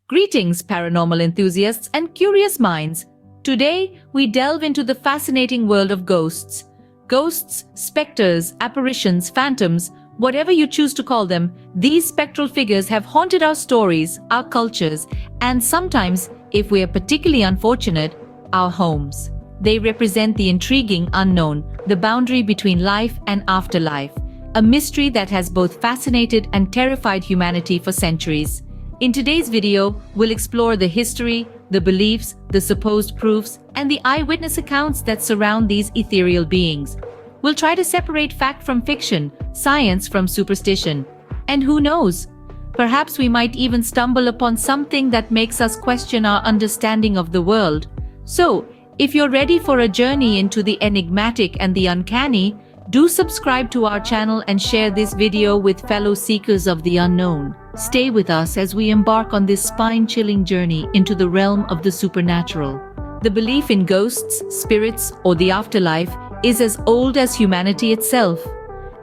Greetings, paranormal enthusiasts and curious minds. Today, we delve into the fascinating world of ghosts. Ghosts, specters, apparitions, phantoms, whatever you choose to call them, these spectral figures have haunted our stories, our cultures, and sometimes, if we are particularly unfortunate, our homes. They represent the intriguing unknown, the boundary between life and afterlife, a mystery that has both fascinated and terrified humanity for centuries. In today's video, we'll explore the history, the beliefs, the supposed proofs, and the eyewitness accounts that surround these ethereal beings. We'll try to separate fact from fiction, science from superstition. And who knows? Perhaps we might even stumble upon something that makes us question our understanding of the world. So, if you're ready for a journey into the enigmatic and the uncanny, do subscribe to our channel and share this video with fellow seekers of the unknown. Stay with us as we embark on this spine-chilling journey into the realm of the supernatural. The belief in ghosts, spirits, or the afterlife is as old as humanity itself.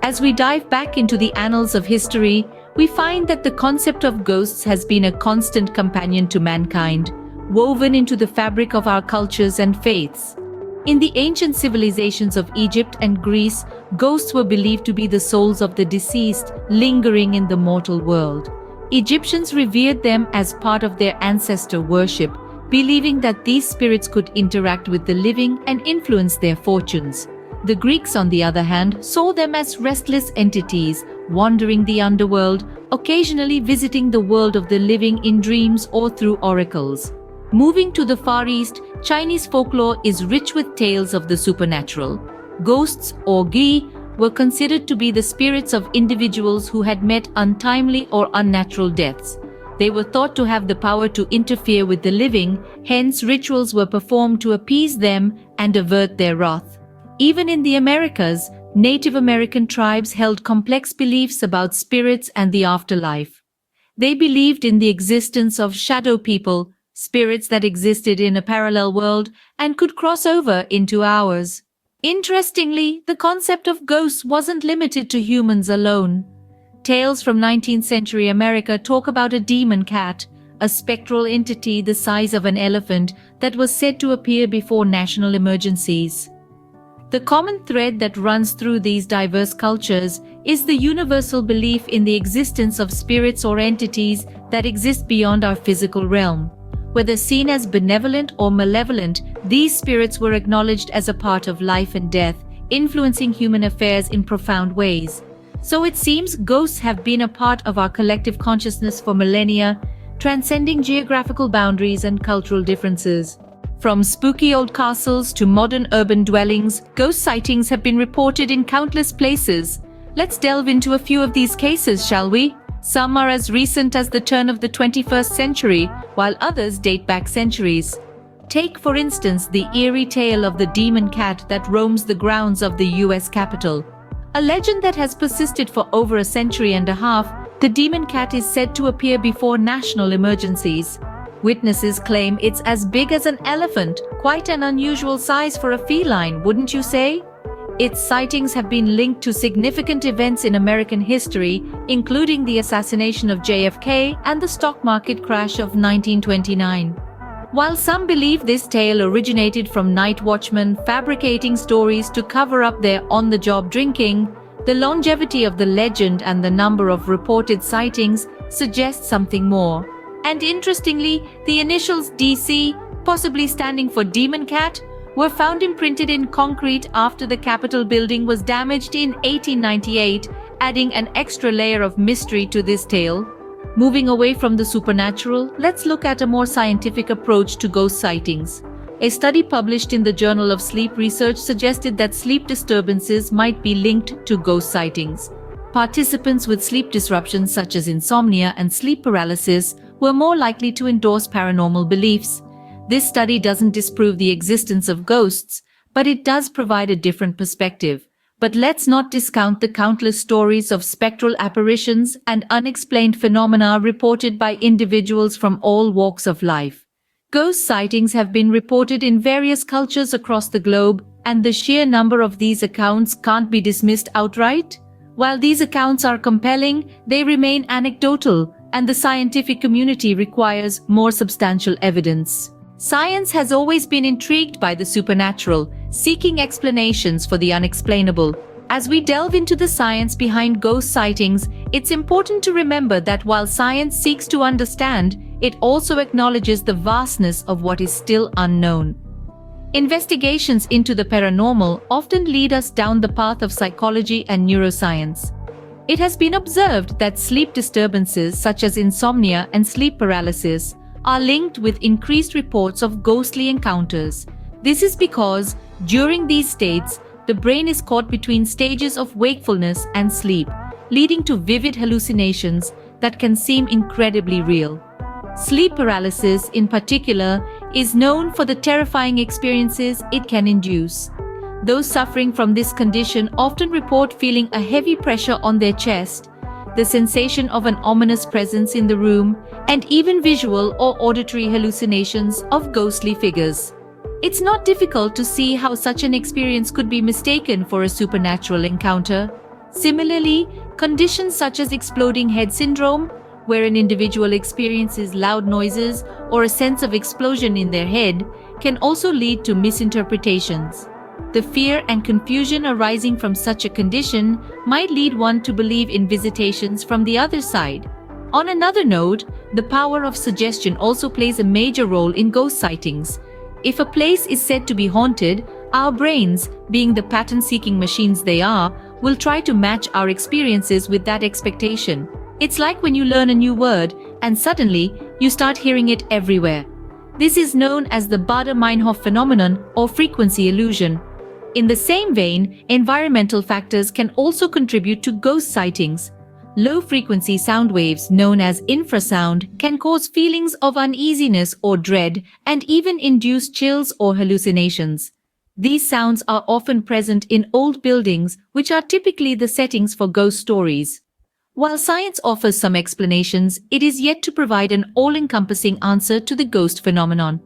As we dive back into the annals of history, we find that the concept of ghosts has been a constant companion to mankind, woven into the fabric of our cultures and faiths. In the ancient civilizations of Egypt and Greece, ghosts were believed to be the souls of the deceased, lingering in the mortal world. Egyptians revered them as part of their ancestor worship, believing that these spirits could interact with the living and influence their fortunes. The Greeks, on the other hand, saw them as restless entities, wandering the underworld, occasionally visiting the world of the living in dreams or through oracles. Moving to the Far East, Chinese folklore is rich with tales of the supernatural. Ghosts, or Gi, were considered to be the spirits of individuals who had met untimely or unnatural deaths. They were thought to have the power to interfere with the living, hence rituals were performed to appease them and avert their wrath. Even in the Americas, Native American tribes held complex beliefs about spirits and the afterlife. They believed in the existence of shadow people, spirits that existed in a parallel world and could cross over into ours. Interestingly, the concept of ghosts wasn't limited to humans alone. Tales from 19th century America talk about a demon cat, a spectral entity the size of an elephant that was said to appear before national emergencies. The common thread that runs through these diverse cultures is the universal belief in the existence of spirits or entities that exist beyond our physical realm. Whether seen as benevolent or malevolent, these spirits were acknowledged as a part of life and death, influencing human affairs in profound ways. So it seems ghosts have been a part of our collective consciousness for millennia, transcending geographical boundaries and cultural differences. From spooky old castles to modern urban dwellings, ghost sightings have been reported in countless places. Let's delve into a few of these cases, shall we? Some are as recent as the turn of the 21st century, while others date back centuries. Take, for instance, the eerie tale of the demon cat that roams the grounds of the US Capitol. A legend that has persisted for over a century and a half, the demon cat is said to appear before national emergencies. Witnesses claim it's as big as an elephant, quite an unusual size for a feline, wouldn't you say? Its sightings have been linked to significant events in American history, including the assassination of JFK and the stock market crash of 1929. While some believe this tale originated from night watchmen fabricating stories to cover up their on-the-job drinking, the longevity of the legend and the number of reported sightings suggests something more. And interestingly, the initials DC, possibly standing for Demon Cat, were found imprinted in concrete after the Capitol building was damaged in 1898, adding an extra layer of mystery to this tale. Moving away from the supernatural, let's look at a more scientific approach to ghost sightings. A study published in the Journal of Sleep Research suggested that sleep disturbances might be linked to ghost sightings. Participants with sleep disruptions such as insomnia and sleep paralysis were more likely to endorse paranormal beliefs. This study doesn't disprove the existence of ghosts, but it does provide a different perspective. But let's not discount the countless stories of spectral apparitions and unexplained phenomena reported by individuals from all walks of life. Ghost sightings have been reported in various cultures across the globe, and the sheer number of these accounts can't be dismissed outright. While these accounts are compelling, they remain anecdotal, and the scientific community requires more substantial evidence. Science has always been intrigued by the supernatural, seeking explanations for the unexplainable. As we delve into the science behind ghost sightings, it's important to remember that while science seeks to understand, it also acknowledges the vastness of what is still unknown. Investigations into the paranormal often lead us down the path of psychology and neuroscience. It has been observed that sleep disturbances such as insomnia and sleep paralysis are linked with increased reports of ghostly encounters. This is because, during these states, the brain is caught between stages of wakefulness and sleep, leading to vivid hallucinations that can seem incredibly real. Sleep paralysis, in particular, is known for the terrifying experiences it can induce. Those suffering from this condition often report feeling a heavy pressure on their chest, the sensation of an ominous presence in the room, and even visual or auditory hallucinations of ghostly figures. It's not difficult to see how such an experience could be mistaken for a supernatural encounter. Similarly, conditions such as exploding head syndrome, where an individual experiences loud noises or a sense of explosion in their head, can also lead to misinterpretations. The fear and confusion arising from such a condition might lead one to believe in visitations from the other side. On another note, the power of suggestion also plays a major role in ghost sightings. If a place is said to be haunted, our brains, being the pattern-seeking machines they are, will try to match our experiences with that expectation. It's like when you learn a new word, and suddenly, you start hearing it everywhere. This is known as the Baader-Meinhof phenomenon or frequency illusion. In the same vein, environmental factors can also contribute to ghost sightings. Low-frequency sound waves, known as infrasound, can cause feelings of uneasiness or dread and even induce chills or hallucinations. These sounds are often present in old buildings, which are typically the settings for ghost stories. While science offers some explanations, it is yet to provide an all-encompassing answer to the ghost phenomenon.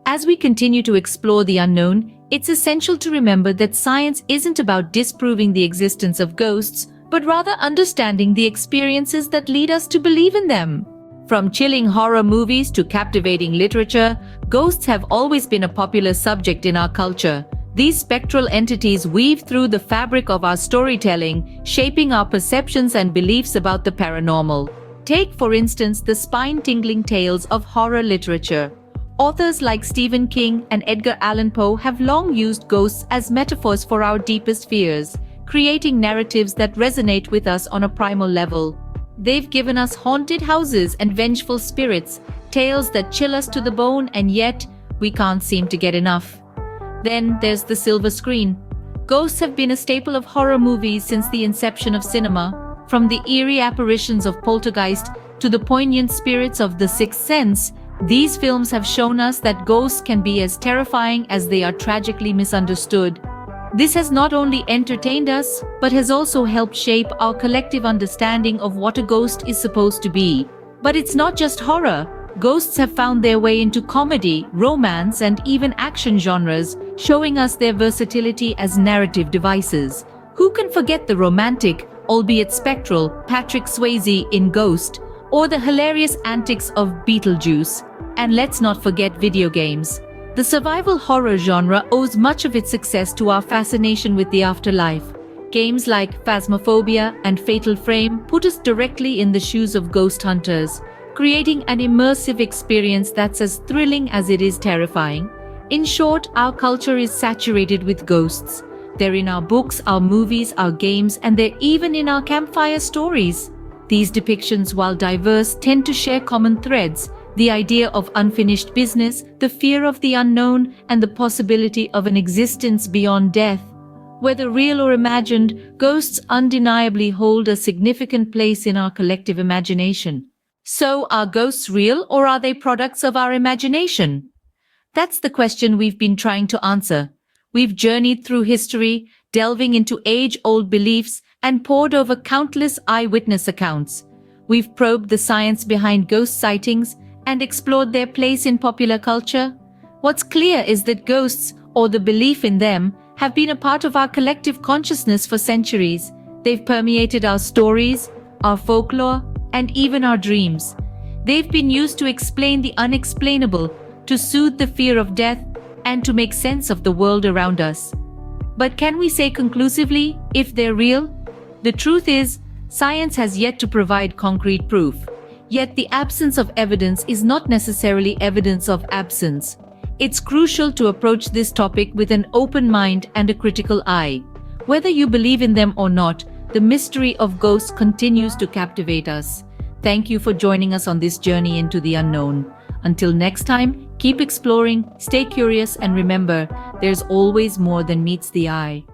As we continue to explore the unknown, it's essential to remember that science isn't about disproving the existence of ghosts, but rather understanding the experiences that lead us to believe in them. From chilling horror movies to captivating literature, ghosts have always been a popular subject in our culture. These spectral entities weave through the fabric of our storytelling, shaping our perceptions and beliefs about the paranormal. Take, for instance, the spine-tingling tales of horror literature. Authors like Stephen King and Edgar Allan Poe have long used ghosts as metaphors for our deepest fears, creating narratives that resonate with us on a primal level. They've given us haunted houses and vengeful spirits, tales that chill us to the bone, and yet we can't seem to get enough. Then there's the silver screen. Ghosts have been a staple of horror movies since the inception of cinema. From the eerie apparitions of Poltergeist to the poignant spirits of The Sixth Sense, these films have shown us that ghosts can be as terrifying as they are tragically misunderstood. This has not only entertained us, but has also helped shape our collective understanding of what a ghost is supposed to be. But it's not just horror. Ghosts have found their way into comedy, romance, and even action genres, showing us their versatility as narrative devices. Who can forget the romantic, albeit spectral, Patrick Swayze in Ghost, or the hilarious antics of Beetlejuice? And let's not forget video games. The survival horror genre owes much of its success to our fascination with the afterlife. Games like Phasmophobia and Fatal Frame put us directly in the shoes of ghost hunters, creating an immersive experience that's as thrilling as it is terrifying. In short, our culture is saturated with ghosts. They're in our books, our movies, our games, and they're even in our campfire stories. These depictions, while diverse, tend to share common threads: the idea of unfinished business, the fear of the unknown, and the possibility of an existence beyond death. Whether real or imagined, ghosts undeniably hold a significant place in our collective imagination. So, are ghosts real, or are they products of our imagination? That's the question we've been trying to answer. We've journeyed through history, delving into age-old beliefs, and pored over countless eyewitness accounts. We've probed the science behind ghost sightings and explored their place in popular culture. What's clear is that ghosts, or the belief in them, have been a part of our collective consciousness for centuries. They've permeated our stories, our folklore, and even our dreams. They've been used to explain the unexplainable, to soothe the fear of death, and to make sense of the world around us. But can we say conclusively if they're real? The truth is, science has yet to provide concrete proof. Yet the absence of evidence is not necessarily evidence of absence. It's crucial to approach this topic with an open mind and a critical eye. Whether you believe in them or not, the mystery of ghosts continues to captivate us. Thank you for joining us on this journey into the unknown. Until next time, keep exploring, stay curious, and remember, there's always more than meets the eye.